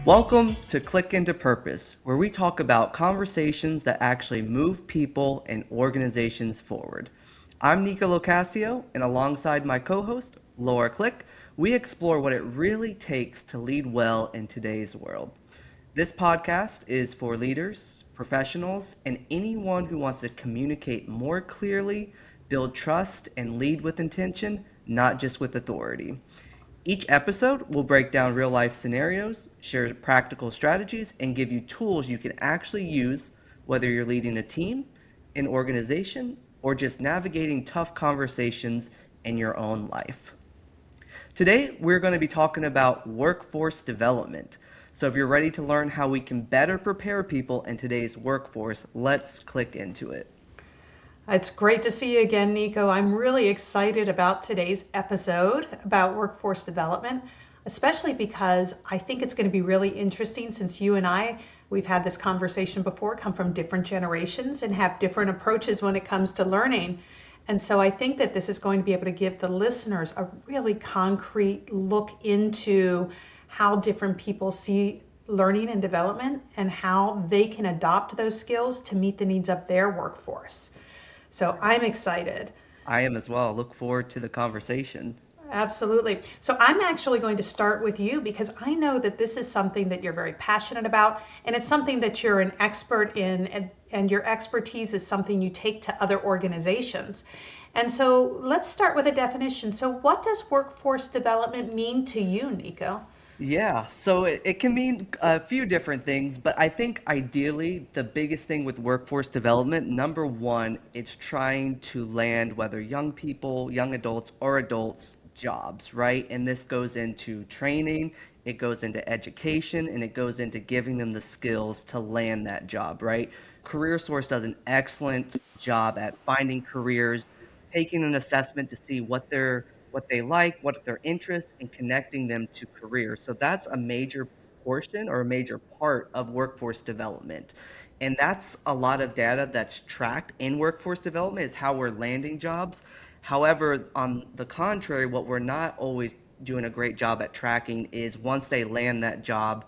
Welcome to Klick Into Purpose, where we talk about conversations that actually move people and organizations forward. I'm Nicco LoCascio, and alongside my co-host, Lara Klick, we explore what it really takes to lead well in today's world. This podcast is for leaders, professionals, and anyone who wants to communicate more clearly, build trust, and lead with intention, not just with authority. Each episode will break down real life scenarios, share practical strategies, and give you tools you can actually use whether you're leading a team, an organization, or just navigating tough conversations in your own life. Today, we're going to be talking about workforce development. So, if you're ready to learn how we can better prepare people in today's workforce, let's click into it. It's great to see you again, Nicco. I'm really excited about today's episode about workforce development, especially because I think it's going to be really interesting since you and we've had this conversation before, come from different generations and have different approaches when it comes to learning. And so I think that this is going to be able to give the listeners a really concrete look into how different people see learning and development and how they can adopt those skills to meet the needs of their workforce. So I'm excited. I am as well. Look forward to the conversation. Absolutely. So I'm actually going to start with you because I know that this is something that you're very passionate about, and it's something that you're an expert in, and your expertise is something you take to other organizations. And so let's start with a definition. So what does workforce development mean to you, Nicco? Yeah, so it can mean a few different things, but I think ideally the biggest thing with workforce development, number one, it's trying to land whether young people, young adults, or adults jobs, right? And this goes into training, it goes into education, and it goes into giving them the skills to land that job, right? CareerSource does an excellent job at finding careers, taking an assessment to see what they like, what their interests, and connecting them to careers. So that's a major portion or a major part of workforce development. And that's a lot of data that's tracked in workforce development is how we're landing jobs. However, on the contrary, what we're not always doing a great job at tracking is once they land that job,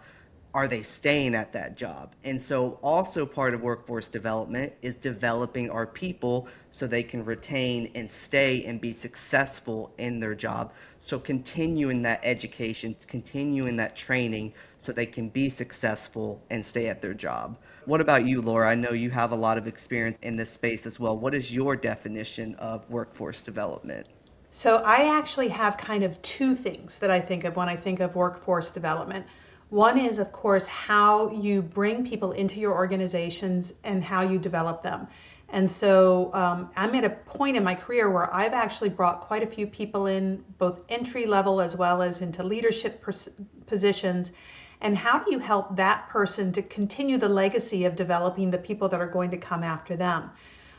are they staying at that job? And so, also part of workforce development is developing our people so they can retain and stay and be successful in their job. So, continuing that education, continuing that training so they can be successful and stay at their job. What about you, Laura? I know you have a lot of experience in this space as well. What is your definition of workforce development? So I actually have kind of two things that I think of when I think of workforce development. One is, of course, how you bring people into your organizations and how you develop them. And so I'm at a point in my career where I've actually brought quite a few people in, both entry level as well as into leadership positions. And how do you help that person to continue the legacy of developing the people that are going to come after them?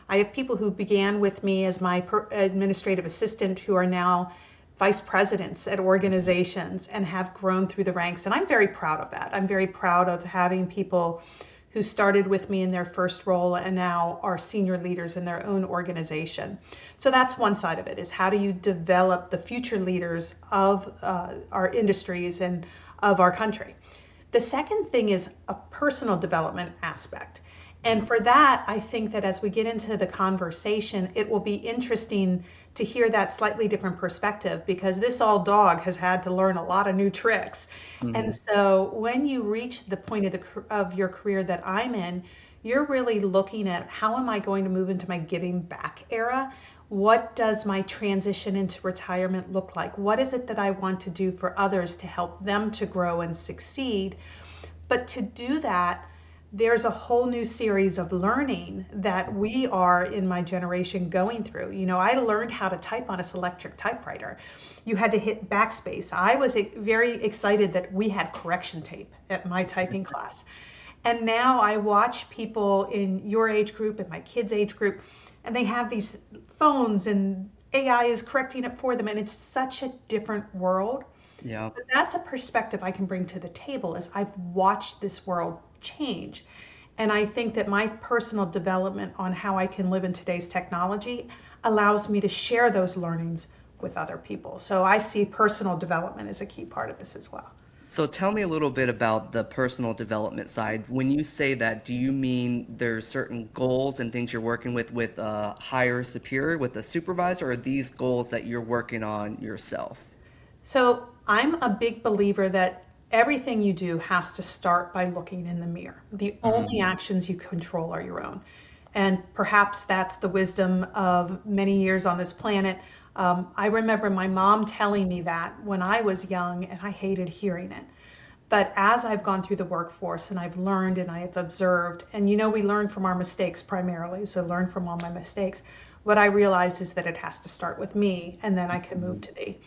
I have people who began with me as my administrative assistant who are now vice presidents at organizations and have grown through the ranks. And I'm very proud of that. I'm very proud of having people who started with me in their first role and now are senior leaders in their own organization. So that's one side of it, is how do you develop the future leaders of our industries and of our country. The second thing is a personal development aspect. And for that, I think that as we get into the conversation, it will be interesting to hear that slightly different perspective because this old dog has had to learn a lot of new tricks. And Mhm. so when you reach the point of your career that I'm in, you're really looking at how am I going to move into my giving back era? What does my transition into retirement look like? What is it that I want to do for others to help them to grow and succeed? But to do that, there's a whole new series of learning that we are in my generation going through. You know, I learned how to type on a electric typewriter. You had to hit backspace. I was very excited that we had correction tape at my typing class. And now I watch people in your age group and my kids' age group, and they have these phones and AI is correcting it for them. And it's such a different world. Yeah. But that's a perspective I can bring to the table as I've watched this world change. And I think that my personal development on how I can live in today's technology allows me to share those learnings with other people. So I see personal development as a key part of this as well. So tell me a little bit about the personal development side. When you say that, do you mean there's certain goals and things you're working with a higher superior, with a supervisor, or are these goals that you're working on yourself? So I'm a big believer that everything you do has to start by looking in the mirror. The only Hmm. actions you control are your own. And perhaps that's the wisdom of many years on this planet. I remember my mom telling me that when I was young, and I hated hearing it. But as I've gone through the workforce and I've learned and I've observed, and we learn from our mistakes primarily, so learn from all my mistakes. What I realized is that it has to start with me, and then I can move to thee.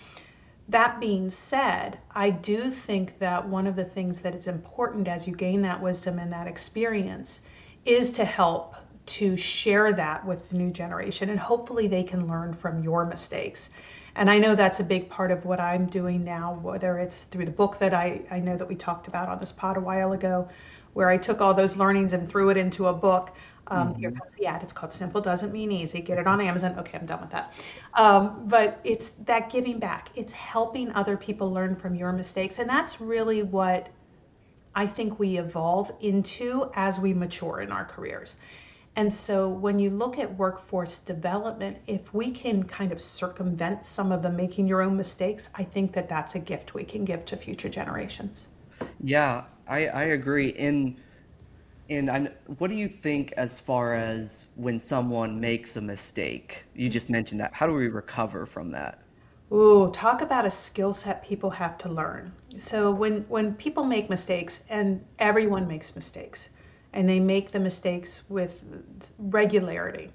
That being said, I do think that one of the things that is important as you gain that wisdom and that experience is to help to share that with the new generation, and hopefully they can learn from your mistakes. And I know that's a big part of what I'm doing now, whether it's through the book that I know that we talked about on this pod a while ago, where I took all those learnings and threw it into a book. Here Hmm. comes the ad. It's called Simple Doesn't Mean Easy. Get it on Amazon. Okay, I'm done with that. But it's that giving back. It's helping other people learn from your mistakes. And that's really what I think we evolve into as we mature in our careers. And so when you look at workforce development, if we can kind of circumvent some of the making your own mistakes, I think that that's a gift we can give to future generations. Yeah, I agree. What do you think as far as when someone makes a mistake? You just mentioned that. How do we recover from that? Ooh, talk about a skill set people have to learn. So when people make mistakes, and everyone makes mistakes, and they make the mistakes with regularity.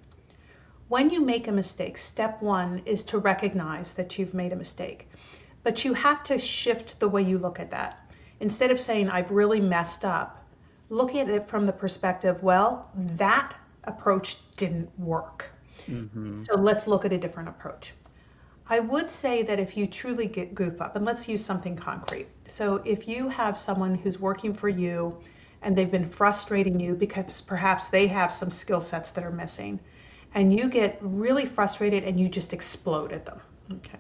When you make a mistake, step one is to recognize that you've made a mistake. But you have to shift the way you look at that. Instead of saying, I've really messed up, look at it from the perspective, well, that approach didn't work. Hmm. So let's look at a different approach. I would say that if you truly get goof up, and let's use something concrete. So if you have someone who's working for you and they've been frustrating you because perhaps they have some skill sets that are missing, and you get really frustrated and you just explode at them. Okay.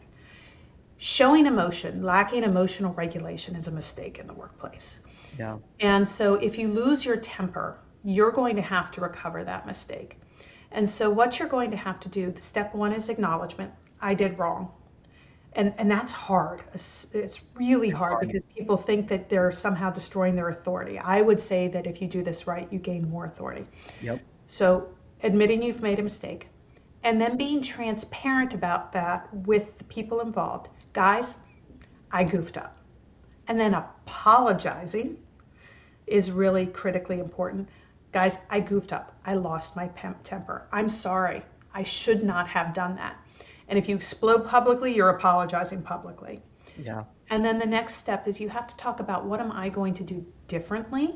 Showing emotion, lacking emotional regulation is a mistake in the workplace. Yeah. And so if you lose your temper, you're going to have to recover that mistake. And so what you're going to have to do, step one is acknowledgement. I did wrong. And that's hard. It's really hard Hard. because people think that they're somehow destroying their authority. I would say that if you do this right, you gain more authority. Yep. So admitting you've made a mistake and then being transparent about that with the people involved. Guys, I goofed up. And then apologizing is really critically important. Guys, I goofed up. I lost my temper. I'm sorry. I should not have done that. And if you explode publicly, you're apologizing publicly. Yeah. And then the next step is you have to talk about what am I going to do differently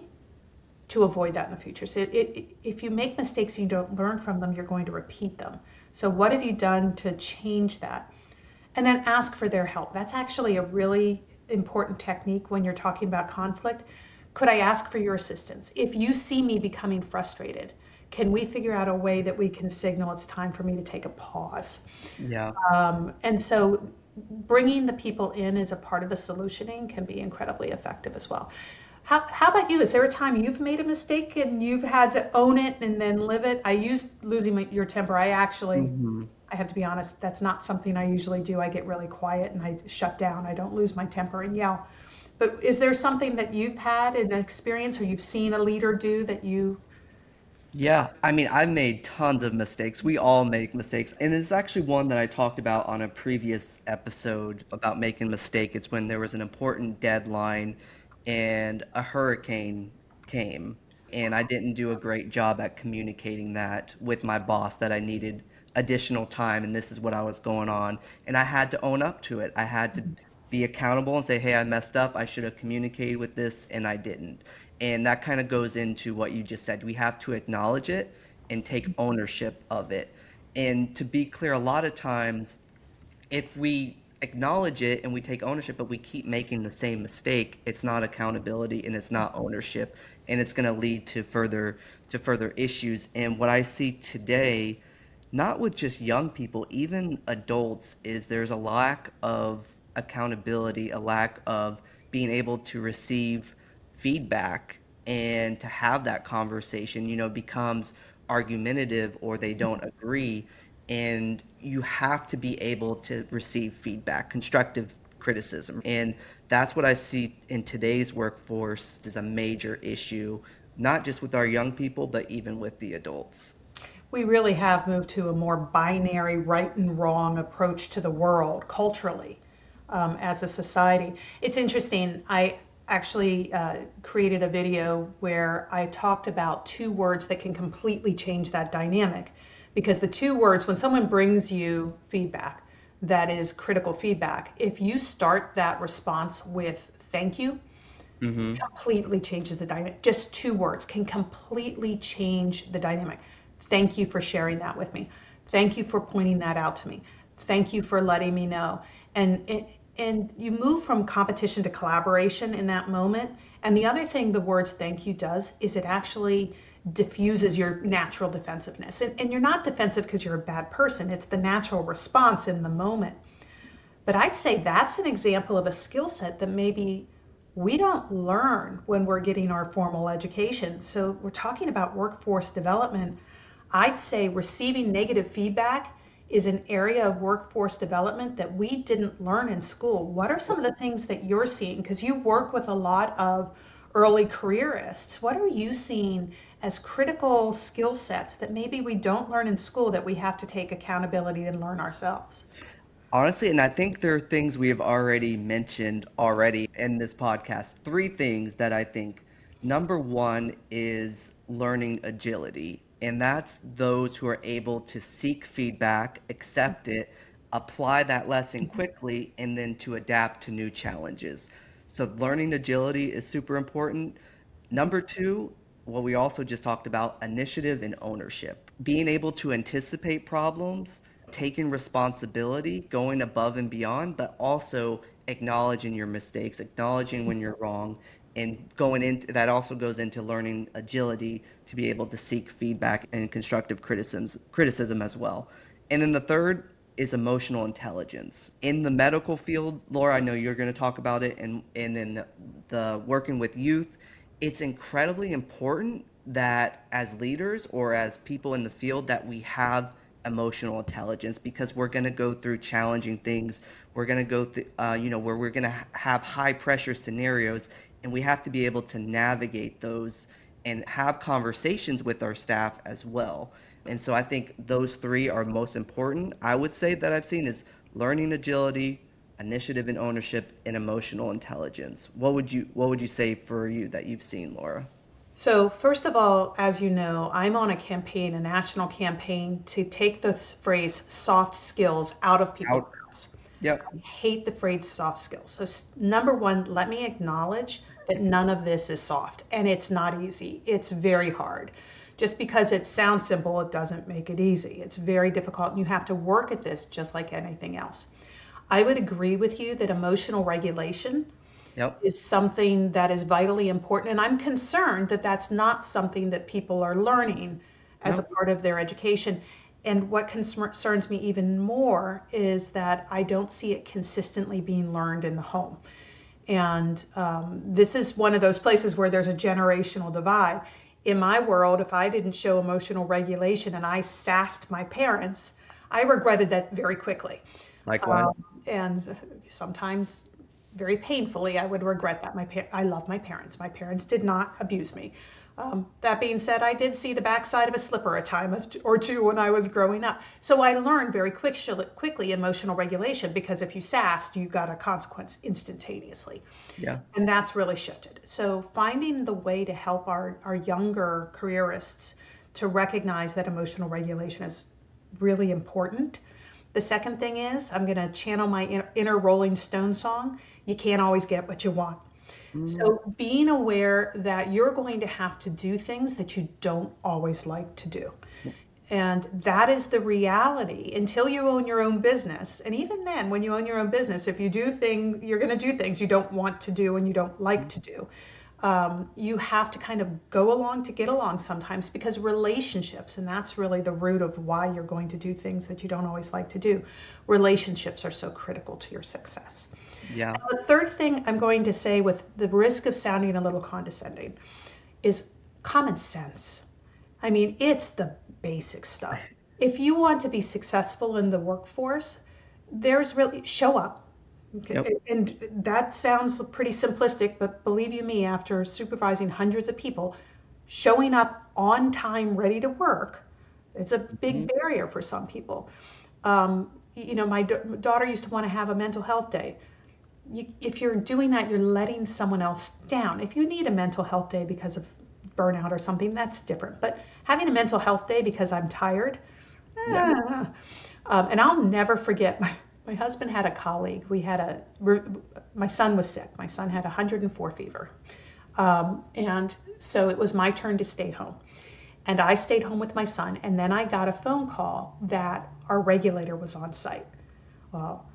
to avoid that in the future. So if you make mistakes and you don't learn from them, you're going to repeat them. So what have you done to change that? And then ask for their help. That's actually a really important technique when you're talking about conflict. Could I ask for your assistance? If you see me becoming frustrated, can we figure out a way that we can signal it's time for me to take a pause? Yeah. And so bringing the people in as a part of the solutioning can be incredibly effective as well. How about you? Is there a time you've made a mistake and you've had to own it and then live it? I used losing your temper. Hmm. I have to be honest, that's not something I usually do. I get really quiet and I shut down. I don't lose my temper and yell. But is there something that you've had an experience or you've seen a leader do that you Yeah, I mean, I've made tons of mistakes. We all make mistakes. And it's actually one that I talked about on a previous episode about making a mistake. It's when there was an important deadline and a hurricane came, and I didn't do a great job at communicating that with my boss that I needed additional time and this is what I was going on. And I had to own up to it. I had to be accountable and say, hey, I messed up. I should have communicated with this, and I didn't. And that kind of goes into what you just said. We have to acknowledge it and take ownership of it. And to be clear, a lot of times, if we acknowledge it and we take ownership, but we keep making the same mistake, it's not accountability and it's not ownership, and it's going to lead to further issues. And what I see today, not with just young people, even adults, is there's a lack of accountability, a lack of being able to receive feedback and to have that conversation, becomes argumentative or they don't agree. And you have to be able to receive feedback, constructive criticism. And that's what I see in today's workforce is a major issue, not just with our young people, but even with the adults. We really have moved to a more binary right and wrong approach to the world culturally, as a society. It's interesting. I actually created a video where I talked about two words that can completely change that dynamic. Because the two words, when someone brings you feedback, that is critical feedback, if you start that response with thank you, Hmm. completely changes the dynamic. Just two words can completely change the dynamic. Thank you for sharing that with me. Thank you for pointing that out to me. Thank you for letting me know. And you move from competition to collaboration in that moment. And the other thing the words thank you does is it actually diffuses your natural defensiveness. And you're not defensive because you're a bad person. It's the natural response in the moment. But I'd say that's an example of a skill set that maybe we don't learn when we're getting our formal education. So we're talking about workforce development. I'd say receiving negative feedback is an area of workforce development that we didn't learn in school. What are some of the things that you're seeing? Because you work with a lot of early careerists. What are you seeing as critical skill sets that maybe we don't learn in school that we have to take accountability and learn ourselves? Honestly, and I think there are things we have already mentioned already in this podcast. Three things that I think. Number one is learning agility, and that's those who are able to seek feedback, accept it, apply that lesson quickly, and then to adapt to new challenges. So learning agility is super important. Number two, what we also just talked about, initiative and ownership. Being able to anticipate problems, taking responsibility, going above and beyond, but also acknowledging your mistakes, acknowledging when you're wrong, and going into that also goes into learning agility to be able to seek feedback and constructive criticism as well. And then the third is emotional intelligence. In the medical field, Laura, I know you're going to talk about it, and then the working with youth, it's incredibly important that as leaders or as people in the field that we have emotional intelligence because we're going to go through challenging things. We're going to go through, where we're going to have high pressure scenarios, and we have to be able to navigate those and have conversations with our staff as well. And so I think those three are most important. I would say that I've seen is learning agility, initiative and ownership, and emotional intelligence. What would you say for you that you've seen, Laura? So, first of all, as you know, I'm on a campaign, a national campaign to take the phrase soft skills out of people's Out. mouths. Yep. I hate the phrase soft skills. So, number one, let me acknowledge that none of this is soft and it's not easy. It's very hard. Just because it sounds simple, it doesn't make it easy. It's very difficult and you have to work at this just like anything else. I would agree with you that emotional regulation Yep. is something that is vitally important. And I'm concerned that that's not something that people are learning as a Yep. part of their education. And what concerns me even more is that I don't see it consistently being learned in the home. And this is one of those places where there's a generational divide. In my world, if I didn't show emotional regulation and I sassed my parents, I regretted that very quickly. Likewise. Um, and sometimes very painfully, I would regret that. I love my parents. My parents did not abuse me. That being said, I did see the backside of a slipper a time or two when I was growing up. So I learned very quickly emotional regulation because if you sassed, you got a consequence instantaneously. Yeah. And that's really shifted. So finding the way to help our younger careerists to recognize that emotional regulation is really important. The second thing is I'm going to channel my inner Rolling Stone song. You can't always get what you want. Mm. So being aware that you're going to have to do things that you don't always like to do. And that is the reality until you own your own business. And even then, when you own your own business, if you do things, you're going to do things you don't want to do and you don't like to do. You have to kind of go along to get along sometimes because relationships, and that's really the root of why you're going to do things that you don't always like to do. Relationships are so critical to your success. Yeah. And the third thing I'm going to say, with the risk of sounding a little condescending, is common sense. I mean, it's the basic stuff. If you want to be successful in the workforce, there's really show up. Yep. Okay. And that sounds pretty simplistic, but believe you me, after supervising hundreds of people, showing up on time, ready to work, it's a big Mhm. barrier for some people. My daughter used to want to have a mental health day. If you're doing that, you're letting someone else down. If you need a mental health day because of burnout or something, that's different. But having a mental health day because I'm tired, Yeah. eh. And I'll never forget, my husband had a colleague. My son was sick. My son had 104 fever. And so it was my turn to stay home. And I stayed home with my son. And then I got a phone call that our regulator was on site. Well,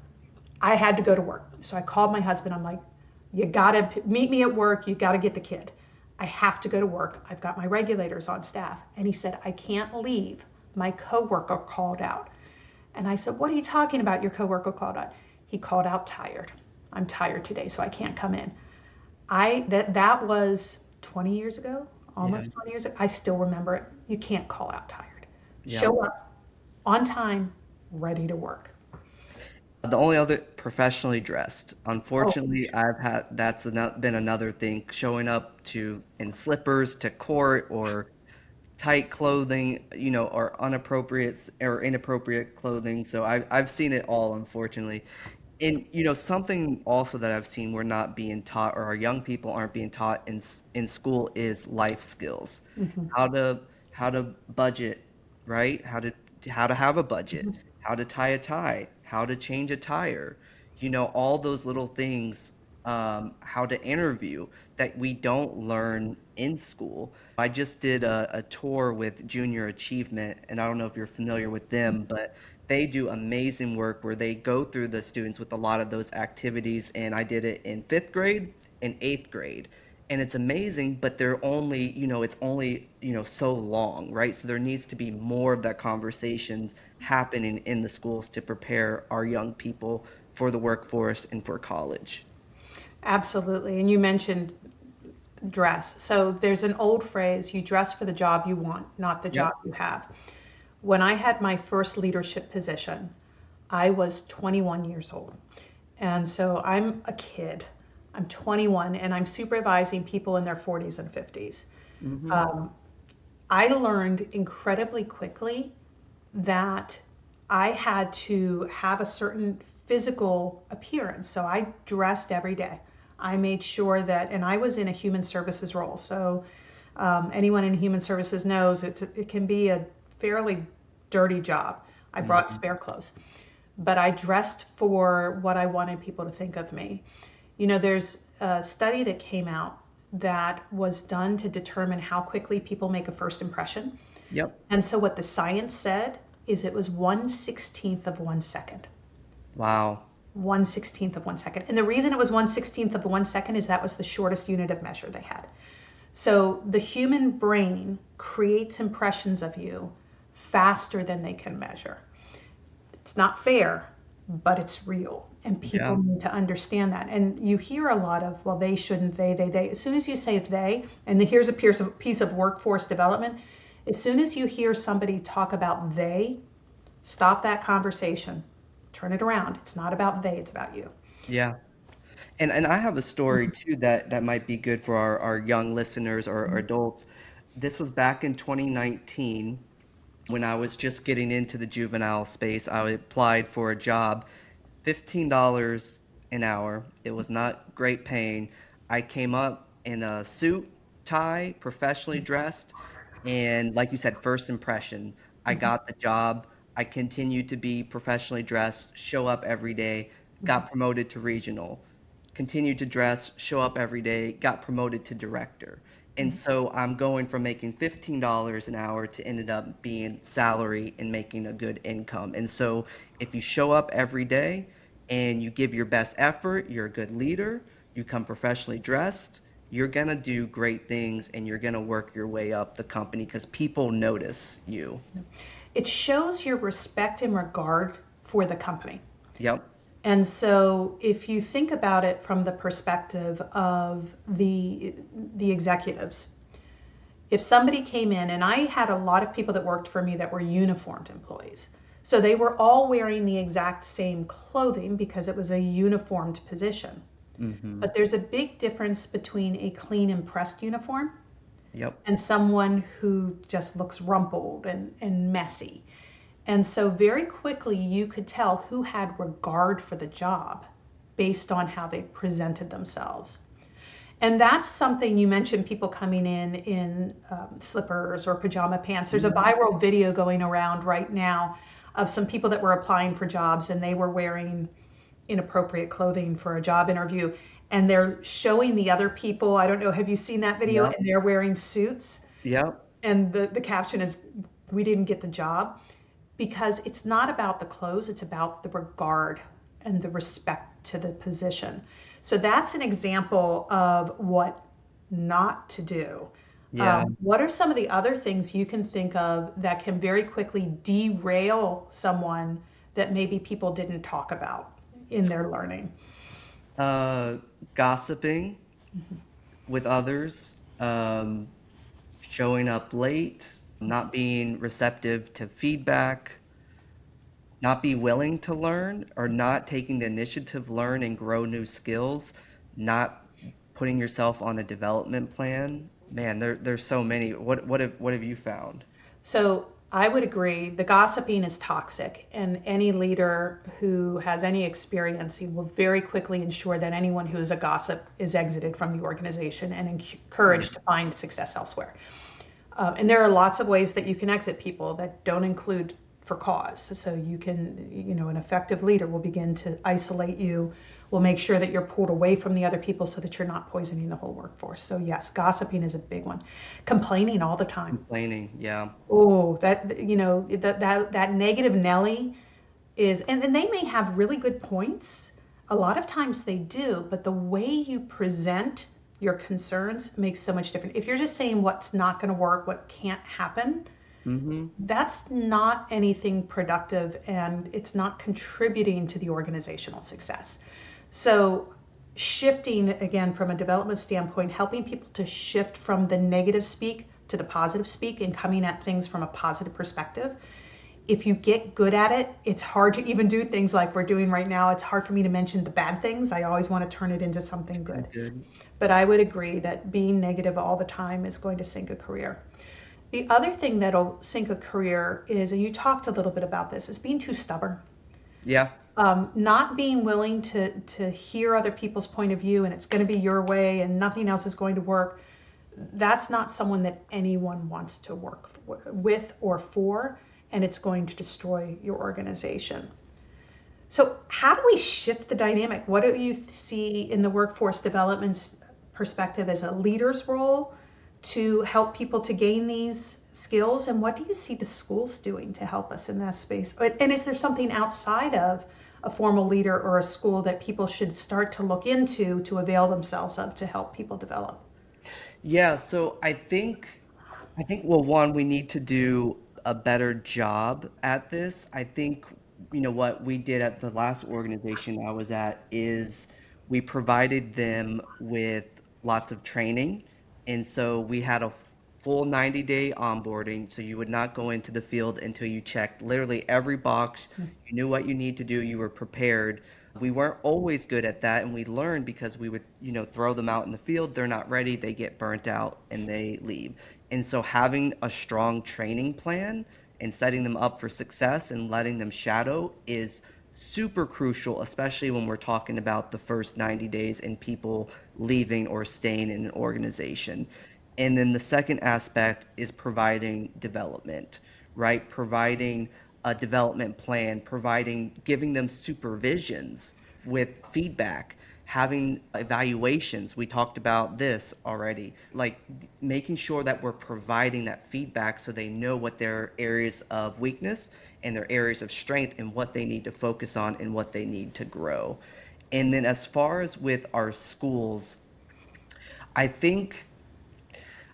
I had to go to work. So I called my husband. I'm like, you got to meet me at work. You got to get the kid. I have to go to work. I've got my regulators on staff. And he said, I can't leave. My coworker called out. And I said, what are you talking about? Your coworker called out. He called out tired. I'm tired today, so I can't come in. That was 20 years ago, Yeah. almost 20 years ago. I still remember it. You can't call out tired. Yeah. Show up on time, ready to work. The only other professionally dressed. Oh, Unfortunately, I've had been another thing, showing up to in slippers to court or tight clothing, or inappropriate clothing. So I've seen it all, unfortunately. And something also that I've seen we're not being taught, or our young people aren't being taught in school, is life skills. mhm, How to budget, right? How to have a budget, mhm. how to tie a tie, how to change a tire. All those little things, how to interview, that we don't learn in school. I just did a tour with Junior Achievement, and I don't know if you're familiar with them, but they do amazing work where they go through the students with a lot of those activities. And I did it in fifth grade and eighth grade. And it's amazing, but it's only, so long, right? So there needs to be more of that conversation happening in the schools to prepare our young people for the workforce and for college. Absolutely. And you mentioned dress. So there's an old phrase, you dress for the job you want, not the job Yep. you have. When I had my first leadership position, I was 21 years old. And so I'm a kid. I'm 21 and I'm supervising people in their 40s and 50s. Hmm. Um, I learned incredibly quickly that I had to have a certain physical appearance. So I dressed every day. I made sure that, and I was in a human services role. So anyone in human services knows it can be a fairly dirty job. I brought Hmm. spare clothes, but I dressed for what I wanted people to think of me. There's a study that came out that was done to determine how quickly people make a first impression. Yep. And so what the science said is it was 1/16th of 1 second. Wow. 1/16th of 1 second. And the reason it was 1/16th of 1 second is that was the shortest unit of measure they had. So the human brain creates impressions of you faster than they can measure. It's not fair, but it's real. And people Yeah. need to understand that. And you hear a lot of, well, they shouldn't, they. As soon as you say they, and here's a piece of workforce development, as soon as you hear somebody talk about they, stop that conversation. Turn it around. It's not about they, it's about you. Yeah. And I have a story too that might be good for our young listeners or adults. This was back in 2019 when I was just getting into the juvenile space. I applied for a job, $15 an hour. It was not great paying. I came up in a suit, tie, professionally dressed, and like you said, first impression. I got the job. I continued to be professionally dressed, show up every day, got promoted to regional, continued to dress, show up every day, got promoted to director. And so I'm going from making $15 an hour to ended up being salary and making a good income. And so if you show up every day and you give your best effort, you're a good leader, you come professionally dressed, you're going to do great things and you're going to work your way up the company because people notice you. It shows your respect and regard for the company. Yep. And so if you think about it from the perspective of the executives, if somebody came in, and I had a lot of people that worked for me that were uniformed employees. So they were all wearing the exact same clothing because it was a uniformed position. Mm-hmm. But there's a big difference between a clean and pressed uniform Yep. and someone who just looks rumpled and messy. And so very quickly you could tell who had regard for the job based on how they presented themselves. And that's something you mentioned, people coming in slippers or pajama pants. There's a Mm-hmm. viral video going around right now of some people that were applying for jobs and they were wearing inappropriate clothing for a job interview. And they're showing the other people. I don't know, have you seen that video? Yep. And they're wearing suits. Yep. And the caption is, "We didn't get the job." Because it's not about the clothes, it's about the regard and the respect to the position. So that's an example of what not to do. Yeah. What are some of the other things you can think of that can very quickly derail someone that maybe people didn't talk about in their learning? Uh, Gossiping with others, showing up late, not being receptive to feedback, not be willing to learn, or not taking the initiative, learn and grow new skills, not putting yourself on a development plan. Man, there's so many. What have you found? So I would agree. The gossiping is toxic, and any leader who has any experience, he will very quickly ensure that anyone who is a gossip is exited from the organization and encouraged to find success elsewhere. And there are lots of ways that you can exit people that don't include for cause. So you can, an effective leader will begin to isolate you, will make sure that you're pulled away from the other people so that you're not poisoning the whole workforce. So yes, gossiping is a big one. Complaining all the time. Complaining, yeah. Oh, that negative Nelly is, and they may have really good points. A lot of times they do, but the way you present your concerns makes so much difference. If you're just saying what's not going to work, what can't happen, Mm-hmm. that's not anything productive and it's not contributing to the organizational success. So shifting again from a development standpoint, helping people to shift from the negative speak to the positive speak and coming at things from a positive perspective. If you get good at it, it's hard to even do things like we're doing right now. It's hard for me to mention the bad things. I always want to turn it into something good. Good. But I would agree that being negative all the time is going to sink a career. The other thing that'll sink a career is, and you talked a little bit about this, is being too stubborn. Yeah. Not being willing to hear other people's point of view and it's going to be your way and nothing else is going to work. That's not someone that anyone wants to work with or for, and it's going to destroy your organization. So how do we shift the dynamic? What do you see in the workforce development perspective as a leader's role to help people to gain these skills? And what do you see the schools doing to help us in that space? And is there something outside of a formal leader or a school that people should start to look into to avail themselves of to help people develop? Yeah, so I think well, one, we need to do a better job at this. I think, what we did at the last organization I was at is we provided them with lots of training. And so we had a full 90-day onboarding. So you would not go into the field until you checked literally every box. You knew what you need to do, you were prepared. We weren't always good at that, and we learned because we would, throw them out in the field. They're not ready, they get burnt out, and they leave. And so having a strong training plan and setting them up for success and letting them shadow is super crucial, especially when we're talking about the first 90 days and people leaving or staying in an organization. And then the second aspect is providing development, right? Providing a development plan, giving them supervisions with feedback, having evaluations. We talked about this already, like making sure that we're providing that feedback so they know what their areas of weakness and their areas of strength and what they need to focus on and what they need to grow. And then as far as with our schools, I think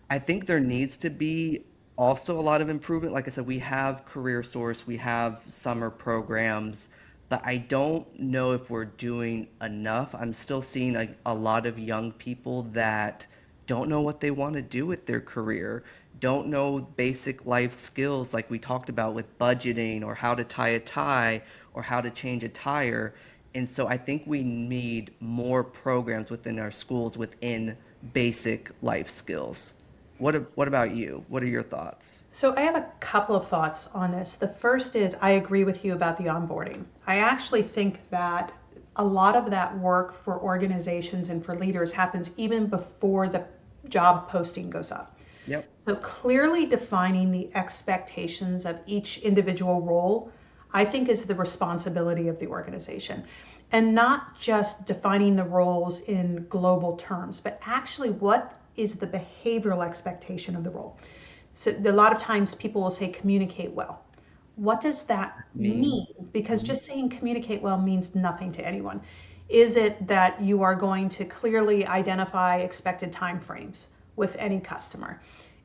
I think there needs to be also a lot of improvement. Like I said, we have Career Source, we have summer programs, but I don't know if we're doing enough. I'm still seeing a lot of young people that don't know what they want to do with their career, don't know basic life skills like we talked about with budgeting or how to tie a tie or how to change a tire. And so I think we need more programs within our schools within basic life skills. What about you? What are your thoughts? So I have a couple of thoughts on this. The first is I agree with you about the onboarding. I actually think that a lot of that work for organizations and for leaders happens even before the job posting goes up. Yep. So clearly defining the expectations of each individual role, I think, is the responsibility of the organization. And not just defining the roles in global terms, but actually what is the behavioral expectation of the role. So a lot of times people will say communicate well. What does that Mean. mean? Because just saying communicate well means nothing to anyone. Is it that you are going to clearly identify expected timeframes with any customer?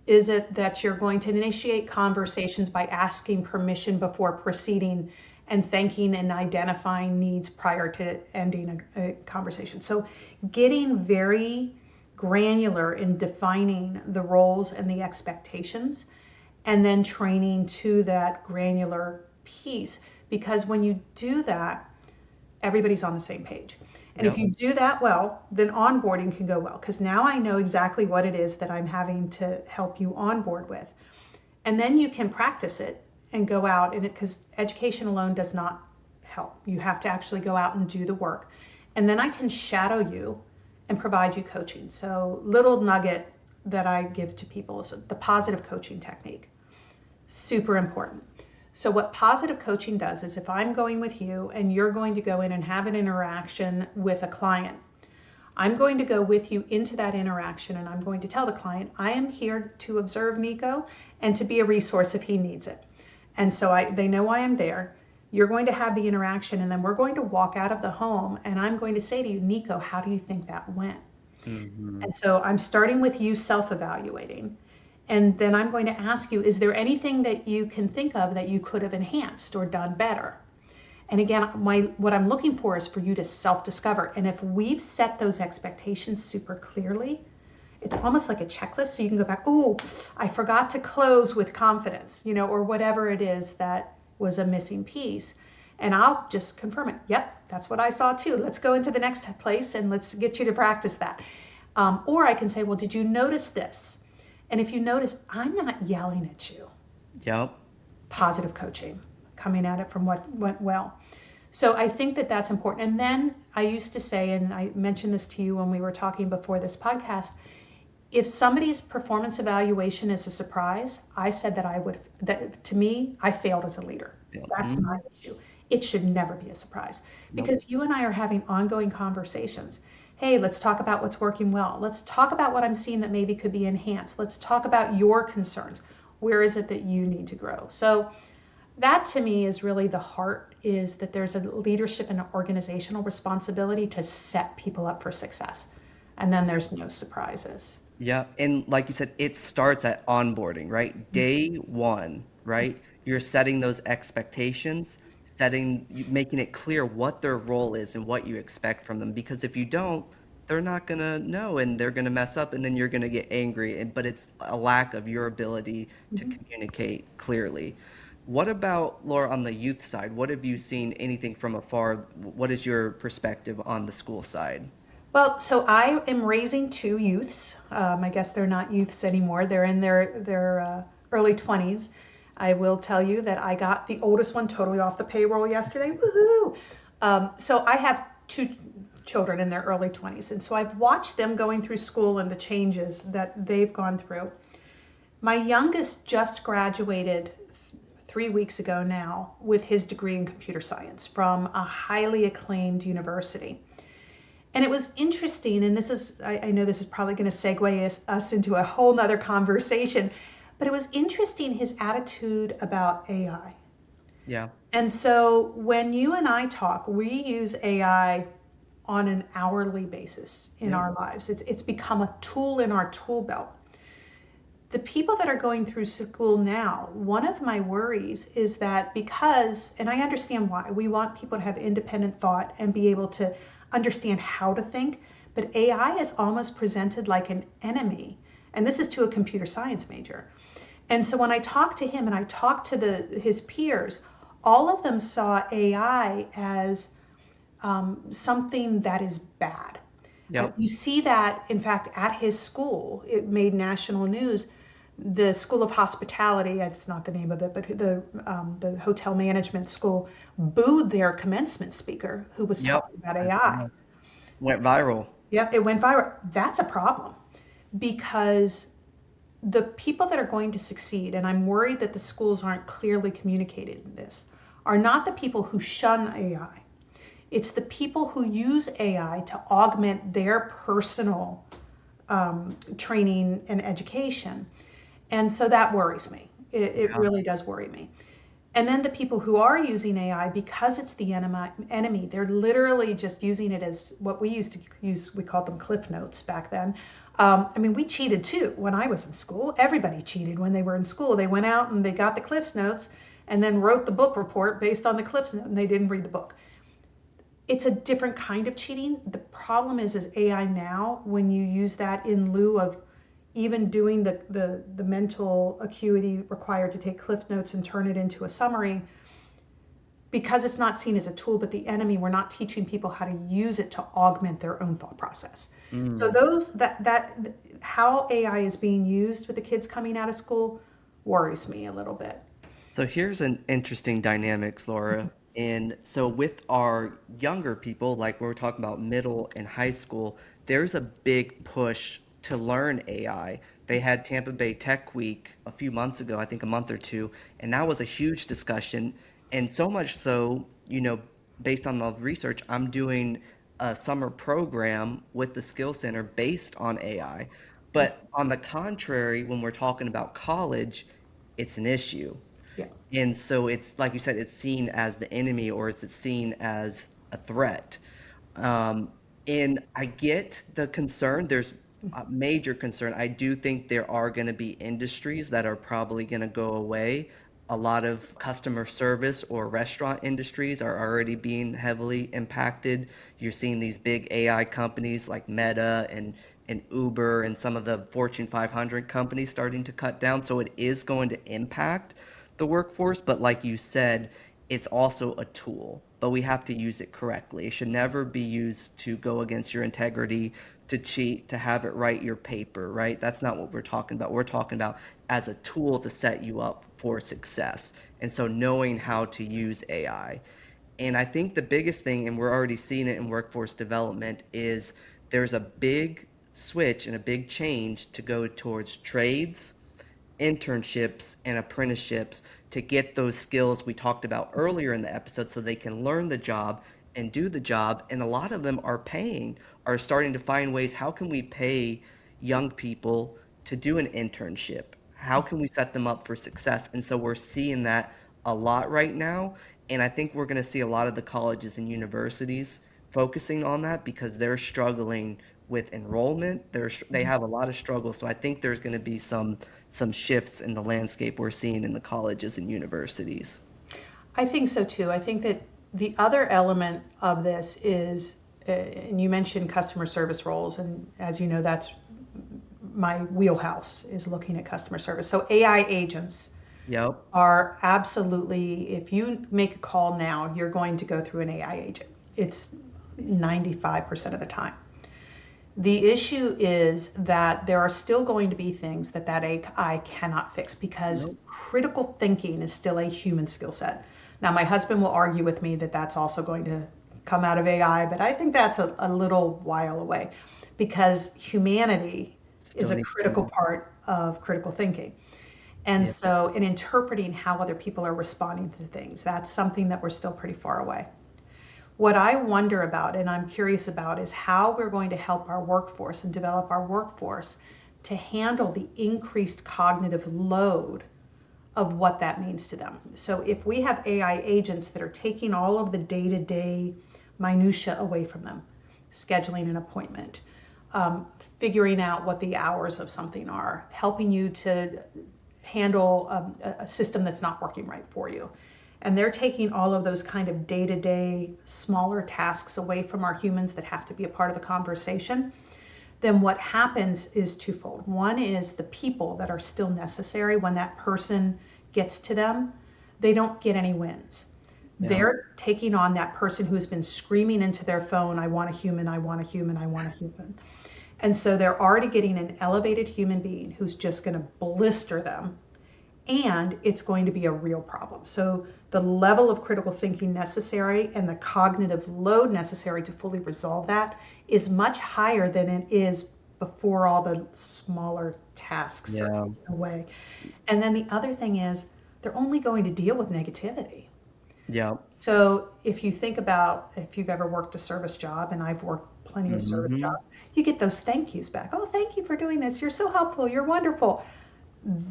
Is it that you're going to initiate conversations by asking permission before proceeding and thanking and identifying needs prior to ending a conversation? So getting very granular in defining the roles and the expectations, and then training to that granular piece. Because when you do that, everybody's on the same page. And if Yep. you do that well, then onboarding can go well. Because now I know exactly what it is that I'm having to help you onboard with. And then you can practice it and go out, and because education alone does not help. You have to actually go out and do the work. And then I can shadow you and provide you coaching. So little nugget that I give to people is the positive coaching technique. Super important. So what positive coaching does is if I'm going with you and you're going to go in and have an interaction with a client, I'm going to go with you into that interaction and I'm going to tell the client, I am here to observe Nicco and to be a resource if he needs it. And so they know I am there. You're going to have the interaction and then we're going to walk out of the home and I'm going to say to you, Nicco, how do you think that went? Hmm. And so I'm starting with you self-evaluating. And then I'm going to ask you, is there anything that you can think of that you could have enhanced or done better? And again, what I'm looking for is for you to self-discover. And if we've set those expectations super clearly, it's almost like a checklist. So you can go back, oh, I forgot to close with confidence, or whatever it is that was a missing piece. And I'll just confirm it. Yep, that's what I saw too. Let's go into the next place and let's get you to practice that. Or I can say, well, did you notice this? And if you notice, I'm not yelling at you. Yep. Positive coaching, coming at it from what went well. So I think that that's important. And then I used to say, and I mentioned this to you when we were talking before this podcast, if somebody's performance evaluation is a surprise, I said that to me, I failed as a leader. Yep. That's my issue. It should never be a surprise Nope. because you and I are having ongoing conversations. Hey, let's talk about what's working well. Let's talk about what I'm seeing that maybe could be enhanced. Let's talk about your concerns. Where is it that you need to grow? So that to me is really the heart, is that there's a leadership and an organizational responsibility to set people up for success. And then there's no surprises. Yeah, and like you said, it starts at onboarding, right? Day one, right? You're setting those expectations, making it clear what their role is and what you expect from them. Because if you don't, they're not gonna know and they're gonna mess up, and then you're gonna get angry. But it's a lack of your ability to Mhm. communicate clearly. What about Laura on the youth side? What have you seen anything from afar? What is your perspective on the school side? Well, so I am raising two youths. I guess they're not youths anymore. They're in their early 20s. I will tell you that I got the oldest one totally off the payroll yesterday. Woohoo! So I have two children in their early 20s. And so I've watched them going through school and the changes that they've gone through. My youngest just graduated 3 weeks ago now with his degree in computer science from a highly acclaimed university. And it was interesting, and I know this is probably going to segue us into a whole nother conversation, but it was interesting his attitude about AI. Yeah. And so when you and I talk, we use AI on an hourly basis in Yep. our lives. It's become a tool in our tool belt. The people that are going through school now, one of my worries is that because, and I understand why, we want people to have independent thought and be able to understand how to think, but AI is almost presented like an enemy. And this is to a computer science major. And so when I talked to him and I talked to his peers, all of them saw AI as something that is bad. Yep. You see that, in fact, at his school. It made national news. The School of Hospitality, that's not the name of it, but the hotel management school booed their commencement speaker who was Yep. talking about AI. Went viral. Yep, it went viral. That's a problem because the people that are going to succeed, and I'm worried that the schools aren't clearly communicating this, are not the people who shun AI. It's the people who use AI to augment their personal training and education. And so that worries me. It Yeah. really does worry me. And then the people who are using AI, because it's the enemy, they're literally just using it as what we used to use. We called them cliff notes back then. I mean, we cheated too when I was in school. Everybody cheated when they were in school. They went out and they got the cliff notes and then wrote the book report based on the cliff note, and they didn't read the book. It's a different kind of cheating. The problem is AI now, when you use that in lieu of even doing the mental acuity required to take cliff notes and turn it into a summary, because it's not seen as a tool but the enemy, we're not teaching people how to use it to augment their own thought process. So that how AI is being used with the kids coming out of school worries me a little bit. So here's an interesting dynamics, Laura. And so with our younger people, like we're talking about middle and high school, there's a big push to learn AI. They had Tampa Bay Tech Week a few months ago, I think a month or two, and that was a huge discussion. And so much so, based on the research, I'm doing a summer program with the Skill Center based on AI. But on the contrary, when we're talking about college, it's an issue. Yeah. And so it's like you said, it's seen as the enemy or is it seen as a threat? Um, and I get the concern. There's a major concern. I do think there are going to be industries that are probably going to go away. A lot of customer service or restaurant industries are already being heavily impacted. You're seeing these big AI companies like Meta and Uber and some of the Fortune 500 companies starting to cut down. So it is going to impact the workforce, but like you said, it's also a tool, but we have to use it correctly. It should never be used to go against your integrity, to cheat, to have it write your paper, right? That's not what we're talking about. We're talking about as a tool to set you up for success. And so knowing how to use AI. And I think the biggest thing, and we're already seeing it in workforce development, is there's a big switch and a big change to go towards trades, internships and apprenticeships to get those skills we talked about earlier in the episode so they can learn the job and do the job. And a lot of them are starting to find ways, how can we pay young people to do an internship? How can we set them up for success? And so we're seeing that a lot right now. And I think we're going to see a lot of the colleges and universities focusing on that because they're struggling with enrollment. They have a lot of struggles. So I think there's going to be some shifts in the landscape we're seeing in the colleges and universities. I think so too. I think that the other element of this is, and you mentioned customer service roles, and as you know, that's my wheelhouse is looking at customer service. So AI agents Yep. are absolutely, if you make a call now, you're going to go through an AI agent. It's 95% of the time. The issue is that there are still going to be things that AI cannot fix because Nope. critical thinking is still a human skill set. Now, my husband will argue with me that that's also going to come out of AI, but I think that's a little while away because humanity is Still a need critical human. part of critical thinking. And Yep. so in interpreting how other people are responding to things, that's something that we're still pretty far away. What I wonder about and I'm curious about is how we're going to help our workforce and develop our workforce to handle the increased cognitive load of what that means to them. So if we have AI agents that are taking all of the day-to-day minutia away from them, scheduling an appointment, figuring out what the hours of something are, helping you to handle a system that's not working right for you. And they're taking all of those kind of day-to-day smaller tasks away from our humans that have to be a part of the conversation. Then what happens is twofold. One is the people that are still necessary when that person gets to them, they don't get any wins. Yeah. They're taking on that person who's been screaming into their phone, I want a human, I want a human, I want a human. And so they're already getting an elevated human being who's just going to blister them, and it's going to be a real problem. So the level of critical thinking necessary and the cognitive load necessary to fully resolve that is much higher than it is before all the smaller tasks are Yeah. taken away. And then the other thing is they're only going to deal with negativity. Yeah. So if you think about if you've ever worked a service job, and I've worked plenty of service Hmm. jobs, you get those thank yous back. Oh, thank you for doing this. You're so helpful. You're wonderful.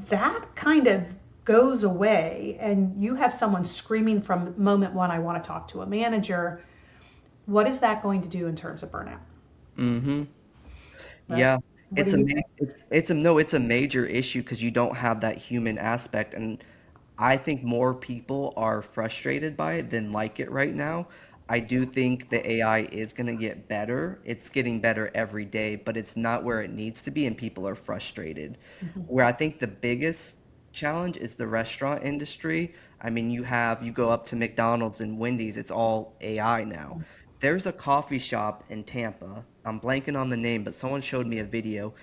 That kind of goes away, and you have someone screaming from moment one, I want to talk to a manager. What is that going to do in terms of burnout? Hmm. Right? Yeah, What do you think? it's a major issue because you don't have that human aspect, and I think more people are frustrated by it than like it right now. I do think the AI is going to get better. It's getting better every day, but it's not where it needs to be, and people are frustrated. Mhm. Where I think the biggest challenge is the restaurant industry. I mean, you go up to McDonald's and Wendy's, it's all AI now. There's a coffee shop in Tampa. I'm blanking on the name, but someone showed me a video.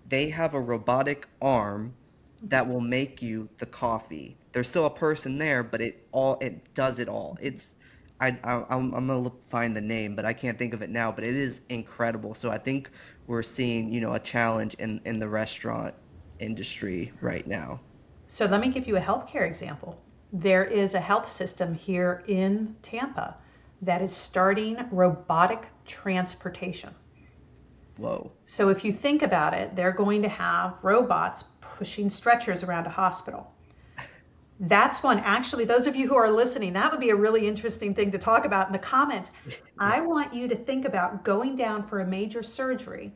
They have a robotic arm that will make you the coffee. There's still a person there, but it does it all. I'm gonna find the name, but I can't think of it now. But it is incredible. So I think we're seeing, a challenge in the restaurant industry right now. So let me give you a healthcare example. There is a health system here in Tampa that is starting robotic transportation. Whoa. So if you think about it, they're going to have robots pushing stretchers around a hospital. That's one, actually, those of you who are listening, that would be a really interesting thing to talk about in the comments. I want you to think about going down for a major surgery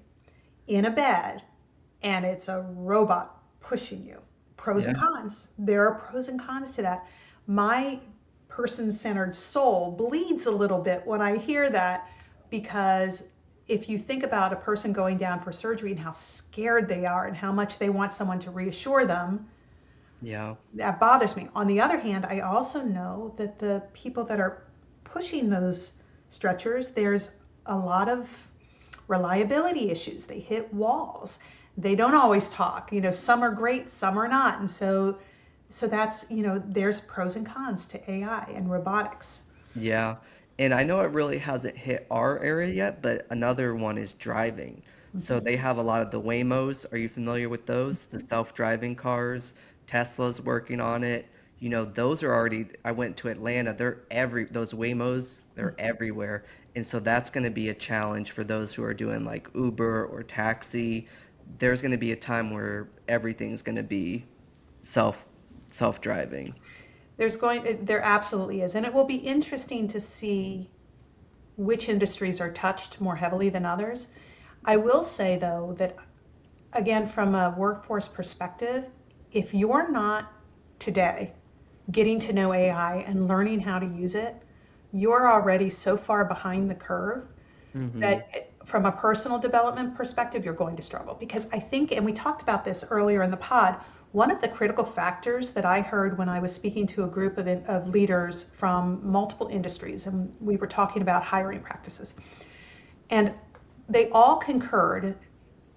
in a bed, and it's a robot pushing you. Pros and Yeah. cons. There are pros and cons to that. My person-centered soul bleeds a little bit when I hear that, because if you think about a person going down for surgery and how scared they are and how much they want someone to reassure them, Yeah. that bothers me. On the other hand, I also know that the people that are pushing those stretchers, there's a lot of reliability issues. They hit walls. They don't always talk. Some are great, some are not. And so that's, there's pros and cons to AI and robotics. Yeah, and I know it really hasn't hit our area yet, but another one is driving. So Mhm. they have a lot of the Waymos. Are you familiar with those? The self-driving cars. Tesla's working on it. Those are already, I went to Atlanta. Those Waymos, they're everywhere. And so that's going to be a challenge for those who are doing like Uber or taxi. There's going to be a time where everything's going to be self self-driving. There absolutely is. And it will be interesting to see which industries are touched more heavily than others. I will say, though, that again, from a workforce perspective, if you're not today getting to know AI and learning how to use it, you're already so far behind the curve Hmm. that from a personal development perspective, you're going to struggle. Because I think, and we talked about this earlier in the pod, one of the critical factors that I heard when I was speaking to a group of leaders from multiple industries, and we were talking about hiring practices, and they all concurred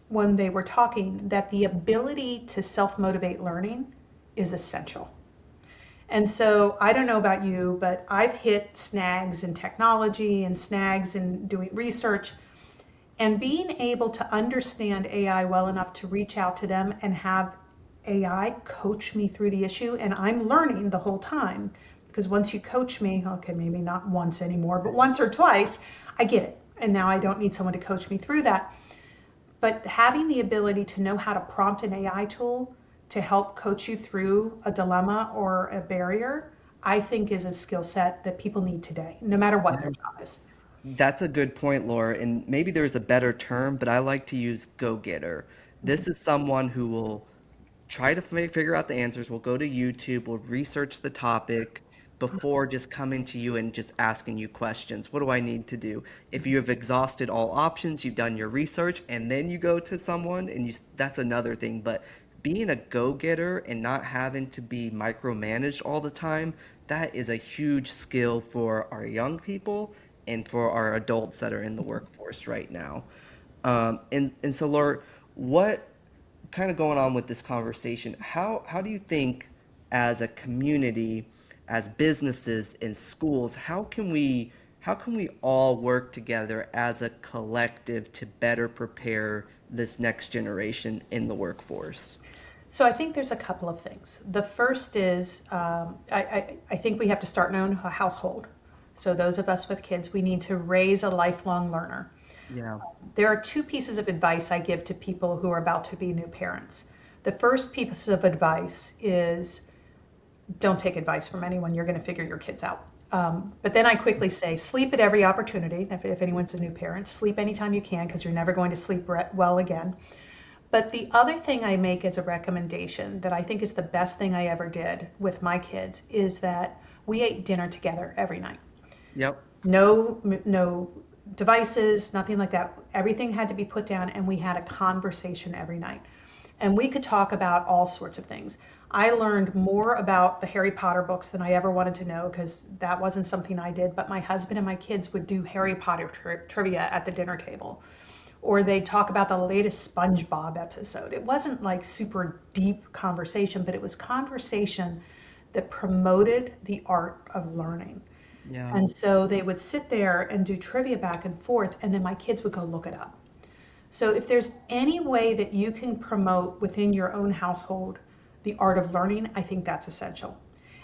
when they were talking that the ability to self-motivate learning is essential. And so I don't know about you, but I've hit snags in technology and snags in doing research, and being able to understand AI well enough to reach out to them and have AI coach me through the issue. And I'm learning the whole time, because once you coach me, okay, maybe not once anymore, but once or twice, I get it. And now I don't need someone to coach me through that. But having the ability to know how to prompt an AI tool to help coach you through a dilemma or a barrier, I think is a skill set that people need today, no matter what their job is. That's a good point, Laura. And maybe there's a better term, but I like to use go-getter. This is someone who will try to figure out the answers. We'll go to YouTube, we'll research the topic before just coming to you and just asking you questions. What do I need to do? If you have exhausted all options, you've done your research, and then you go to someone, and that's another thing. But being a go-getter and not having to be micromanaged all the time, that is a huge skill for our young people and for our adults that are in the workforce right now. And so, Laura, what kind of going on with this conversation, how do you think as a community, as businesses and schools, how can we all work together as a collective to better prepare this next generation in the workforce? So I think there's a couple of things. The first is I think we have to start in our own household. So those of us with kids, we need to raise a lifelong learner. Yeah. There are two pieces of advice I give to people who are about to be new parents. The first piece of advice is don't take advice from anyone. You're going to figure your kids out. But then I quickly say sleep at every opportunity. If anyone's a new parent, sleep anytime you can because you're never going to sleep well again. But the other thing I make as a recommendation that I think is the best thing I ever did with my kids is that we ate dinner together every night. Yep. No devices, nothing like that. Everything had to be put down and we had a conversation every night. And we could talk about all sorts of things. I learned more about the Harry Potter books than I ever wanted to know because that wasn't something I did. But my husband and my kids would do Harry Potter trivia at the dinner table. Or they'd talk about the latest SpongeBob episode. It wasn't like super deep conversation, but it was conversation that promoted the art of learning. Yeah. And so they would sit there and do trivia back and forth, and then my kids would go look it up. So if there's any way that you can promote within your own household the art of learning, I think that's essential.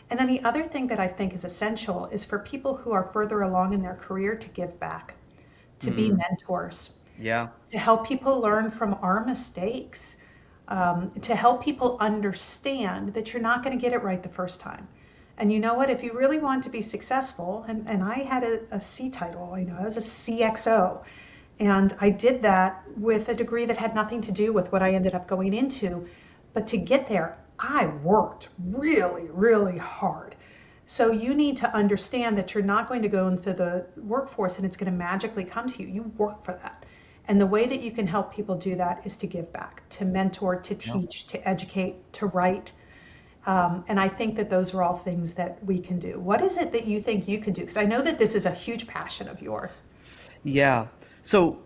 And then the other thing that I think is essential is for people who are further along in their career to give back, to be Mm, mentors, yeah. to help people learn from our mistakes, to help people understand that you're not going to get it right the first time. And you know what? If you really want to be successful, and I had a C title, I was a CXO, and I did that with a degree that had nothing to do with what I ended up going into. But to get there, I worked really, really hard. So you need to understand that you're not going to go into the workforce and it's going to magically come to you. You work for that. And the way that you can help people do that is to give back, to mentor, to Yep. teach, to educate, to write. And I think that those are all things that we can do. What is it that you think you can do? Because I know that this is a huge passion of yours. Yeah. So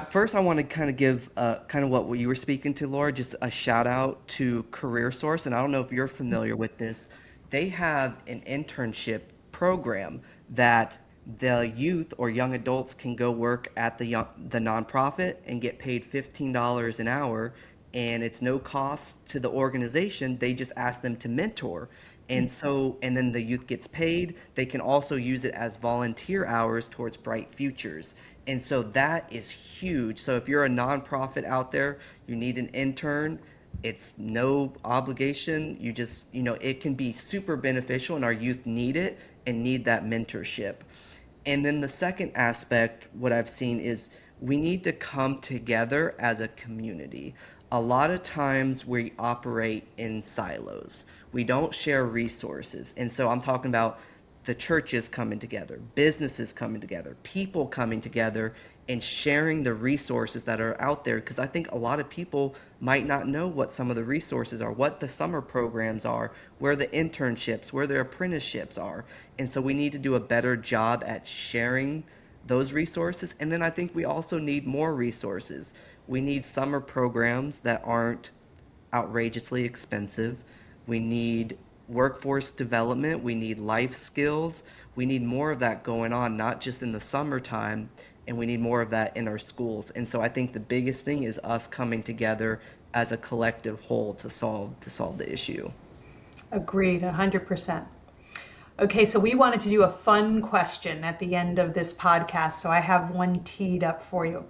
first, I want to kind of give kind of what you were speaking to, Laura, just a shout out to Career Source. And I don't know if you're familiar with this. They have an internship program that the youth or young adults can go work at the nonprofit and get paid $15 an hour, and it's no cost to the organization. They just ask them to mentor. And then the youth gets paid. They can also use it as volunteer hours towards Bright Futures. And so that is huge. So if you're a nonprofit out there, you need an intern, it's no obligation. It can be super beneficial, and our youth need it and need that mentorship. And then the second aspect, what I've seen is we need to come together as a community. A lot of times we operate in silos. We don't share resources. And so I'm talking about the churches coming together, businesses coming together, people coming together and sharing the resources that are out there. Because I think a lot of people might not know what some of the resources are, what the summer programs are, where the internships, where the apprenticeships are. And so we need to do a better job at sharing those resources. And then I think we also need more resources. We need summer programs that aren't outrageously expensive. We need workforce development. We need life skills. We need more of that going on, not just in the summertime, and we need more of that in our schools. And so I think the biggest thing is us coming together as a collective whole to solve the issue. Agreed, 100%. Okay, so we wanted to do a fun question at the end of this podcast, so I have one teed up for you.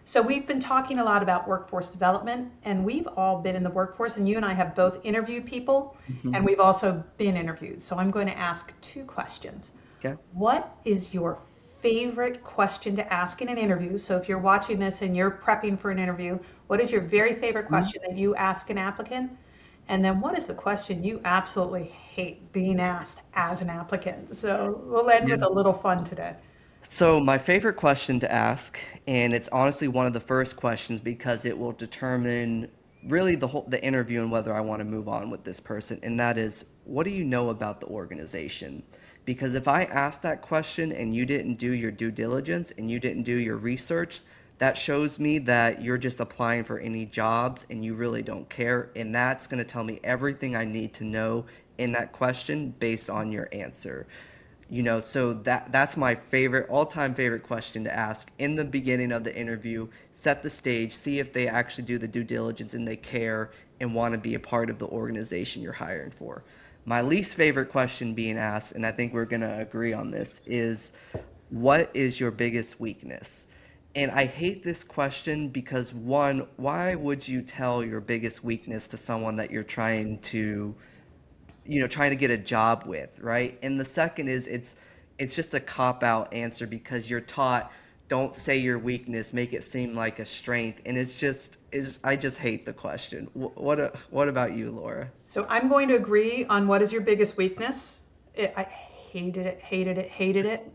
So we've been talking a lot about workforce development, and we've all been in the workforce, and you and I have both interviewed people, and Mhm. we've also been interviewed. So I'm going to ask two questions. Okay. What is your favorite question to ask in an interview? So if you're watching this and you're prepping for an interview, what is your very favorite question that you ask an applicant? And then what is the question you absolutely hate being asked as an applicant? So we'll end with Yeah. a little fun today. So my favorite question to ask, and it's honestly one of the first questions because it will determine really the interview and whether I want to move on with this person, and that is, what do you know about the organization? Because if I ask that question and you didn't do your due diligence and you didn't do your research, that shows me that you're just applying for any jobs and you really don't care, and that's going to tell me everything I need to know in that question based on your answer. So that's my favorite, all-time favorite question to ask in the beginning of the interview. Set the stage, see if they actually do the due diligence and they care and want to be a part of the organization you're hiring for. My least favorite question being asked, and I think we're going to agree on this, is what is your biggest weakness? And I hate this question because, one, why would you tell your biggest weakness to someone that you're trying to get a job with, right? And the second is, it's just a cop out answer because you're taught, don't say your weakness, make it seem like a strength, and I just hate the question. What about you, Laura? So I'm going to agree on what is your biggest weakness. I hated it, hated it, hated it.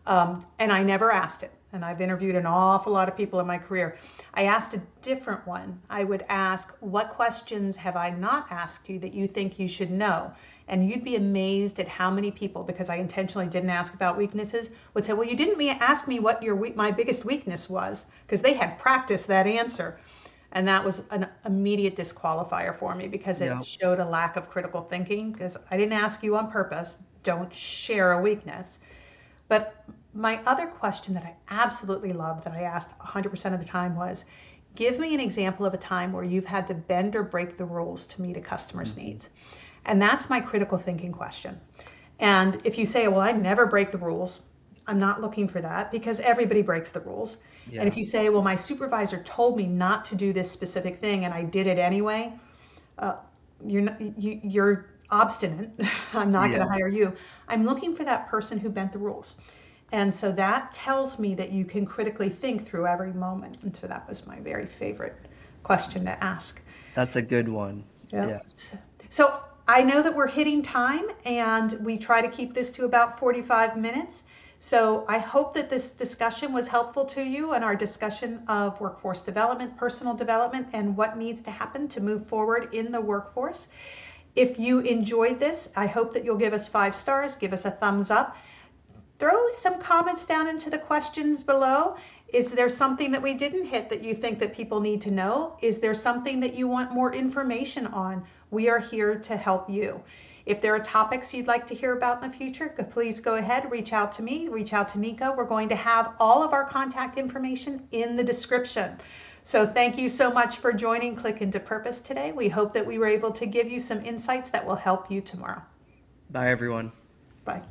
And I never asked it. And I've interviewed an awful lot of people in my career. I asked a different one. I would ask, what questions have I not asked you that you think you should know? And you'd be amazed at how many people, because I intentionally didn't ask about weaknesses, would say, well, you didn't ask me what my biggest weakness was, because they had practiced that answer. And that was an immediate disqualifier for me because Yeah. it showed a lack of critical thinking, because I didn't ask you on purpose. Don't share a weakness. But my other question that I absolutely love that I asked 100% of the time was, give me an example of a time where you've had to bend or break the rules to meet a customer's Hmm. needs. And that's my critical thinking question. And if you say, well, I never break the rules, I'm not looking for that because everybody breaks the rules. And if Yeah. you say, well, my supervisor told me not to do this specific thing and I did it anyway, uh, you're obstinate. I'm not going Yeah. to hire you. I'm looking for that person who bent the rules. And so that tells me that you can critically think through every moment. And so that was my very favorite question to ask. That's a good one. Yeah. Yeah. So I know that we're hitting time and we try to keep this to about 45 minutes. So I hope that this discussion was helpful to you and our discussion of workforce development, personal development, and what needs to happen to move forward in the workforce. If you enjoyed this, I hope that you'll give us 5 stars, give us a thumbs up. Throw some comments down into the questions below. Is there something that we didn't hit that you think that people need to know? Is there something that you want more information on? We are here to help you. If there are topics you'd like to hear about in the future, please go ahead, reach out to me, reach out to Nicco. We're going to have all of our contact information in the description. So thank you so much for joining Klick Into Purpose today. We hope that we were able to give you some insights that will help you tomorrow. Bye, everyone. Bye.